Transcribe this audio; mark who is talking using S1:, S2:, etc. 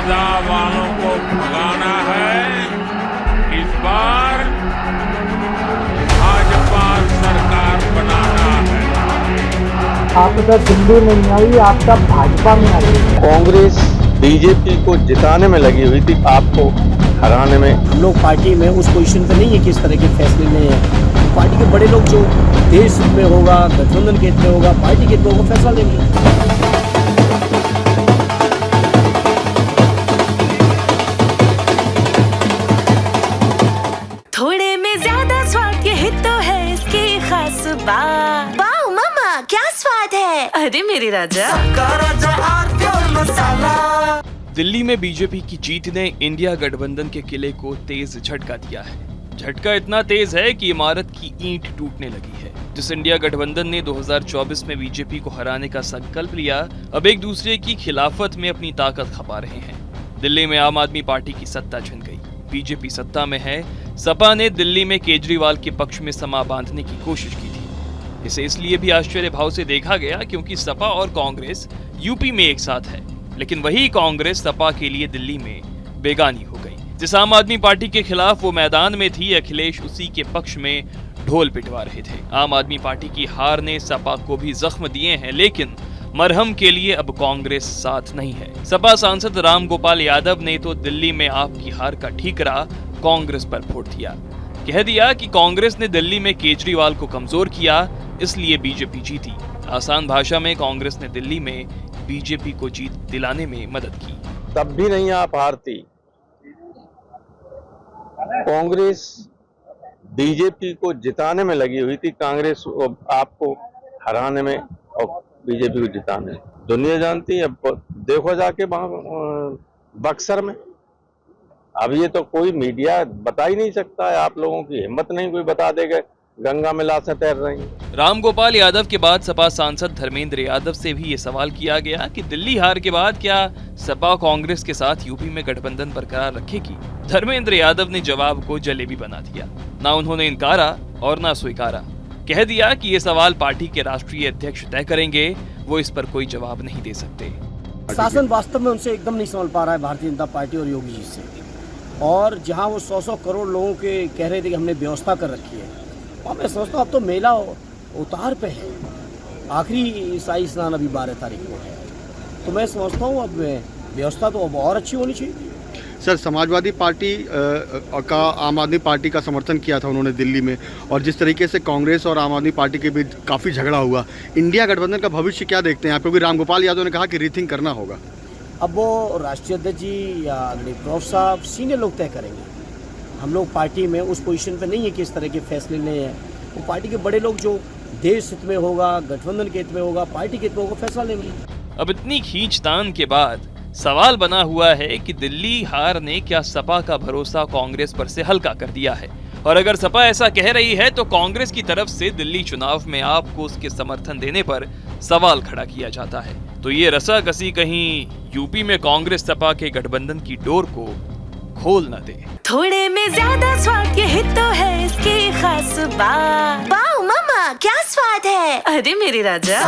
S1: सत्ता वालों को भगाना है। इस बार भाजपा सरकार बनाना है।
S2: आपका दिल्ली में नहीं आई, आपका भाजपा में आई।
S3: कांग्रेस बीजेपी को जिताने में लगी हुई थी, आपको हराने में।
S4: हम लोग पार्टी में उस पोजीशन पे नहीं है कि इस तरह के फैसले ले हैं। पार्टी के बड़े लोग जो देश हित में होगा, गठबंधन के हित में होगा, पार्टी के हित में होगा, फैसला लेंगे।
S5: थोड़े में ज्यादा स्वाद ये हित तो है इसकी खास बात। वाओ मामा क्या स्वाद है। अरे मेरे राजा।
S6: दिल्ली में बीजेपी की जीत ने इंडिया गठबंधन के किले को तेज झटका दिया है। झटका इतना तेज है कि इमारत की ईंट टूटने लगी है। जिस इंडिया गठबंधन ने 2024 में बीजेपी को हराने का संकल्प लिया, अब एक दूसरे की खिलाफत में अपनी ताकत खपा रहे हैं। दिल्ली में आम आदमी पार्टी की सत्ता छिन गई, बीजेपी सत्ता में है। सपा ने दिल्ली में केजरीवाल के पक्ष में समा बांधने की कोशिश की थी। इसे इसलिए भी आश्चर्य भाव से देखा गया क्योंकि सपा और कांग्रेस यूपी में एक साथ है, लेकिन वही कांग्रेस सपा के लिए दिल्ली में बेगानी हो गई। जिस आम आदमी पार्टी के खिलाफ वो मैदान में थी, अखिलेश उसी के पक्ष में ढोल पिटवा रहे थे। आम आदमी पार्टी की हार ने सपा को भी जख्म दिए हैं, लेकिन मरहम के लिए अब कांग्रेस साथ नहीं है। सपा सांसद राम गोपाल यादव ने तो दिल्ली में आपकी हार का ठीकरा कांग्रेस पर फोड़ दिया। कह दिया कि कांग्रेस ने दिल्ली में केजरीवाल को कमजोर किया, इसलिए बीजेपी जीती। आसान भाषा में कांग्रेस ने दिल्ली में बीजेपी को जीत दिलाने में मदद की।
S3: तब भी नहीं आप हारती। कांग्रेस बीजेपी को जिताने में लगी हुई थी, कांग्रेस आपको हराने में और बीजेपी को जिताने में। दुनिया जानती है, अब देखो जाके वहां बक्सर में। अब ये तो कोई मीडिया बता ही नहीं सकता है, आप लोगों की हिम्मत नहीं कोई बता देगा गंगा में लाशें तैर रही हैं।
S6: राम गोपाल यादव के बाद सपा सांसद धर्मेंद्र यादव से भी ये सवाल किया गया कि दिल्ली हार के बाद क्या सपा कांग्रेस के साथ यूपी में गठबंधन बरकरार रखेगी। धर्मेंद्र यादव ने जवाब को जलेबी बना दिया। ना उन्होंने इनकारा और ना स्वीकारा। कह दिया कि ये सवाल पार्टी के राष्ट्रीय अध्यक्ष तय करेंगे, वो इस पर कोई जवाब नहीं दे सकते।
S4: शासन वास्तव में उनसे एकदम नहीं संभल पा रहा है, भारतीय जनता पार्टी और योगी जी से। और जहां वो 100 करोड़ लोगों के कह रहे थे कि हमने व्यवस्था कर रखी है, और मैं सोचता हूँ अब तो मेला उतार पे है। आखिरी ईसाई स्नान अभी 12 तारीख को है, तो मैं समझता हूँ अब व्यवस्था तो अब और अच्छी होनी चाहिए।
S7: सर, समाजवादी पार्टी का आम आदमी पार्टी का समर्थन किया था उन्होंने दिल्ली में, और जिस तरीके से कांग्रेस और आम आदमी पार्टी के बीच काफ़ी झगड़ा हुआ, इंडिया गठबंधन का भविष्य क्या देखते हैं आप? क्योंकि राम गोपाल यादव ने कहा कि रीथिंक करना होगा।
S4: अब वो राष्ट्रीय अध्यक्ष जी या प्रॉफ साहब सीनियर लोग तय करेंगे। हम लोग पार्टी में उस पोजीशन पे नहीं है कि इस तरह के फैसले ले हैं। वो पार्टी के बड़े लोग जो देश हित में होगा, गठबंधन के हित में होगा, पार्टी के हित में होगा, फैसला लेंगे।
S6: अब इतनी खींचतान के बाद सवाल बना हुआ है कि दिल्ली हार ने क्या सपा का भरोसा कांग्रेस पर से हल्का कर दिया है, और अगर सपा ऐसा कह रही है तो कांग्रेस की तरफ से दिल्ली चुनाव में आपको उसके समर्थन देने पर सवाल खड़ा किया जाता है। तो ये रस्साकसी कहीं यूपी में कांग्रेस सपा के गठबंधन की डोर को खोल न दे।
S5: थोड़े में ज्यादा स्वाद ये हित तो है इसकी खास बात। वाओ मामा क्या स्वाद है। अरे मेरे राजा।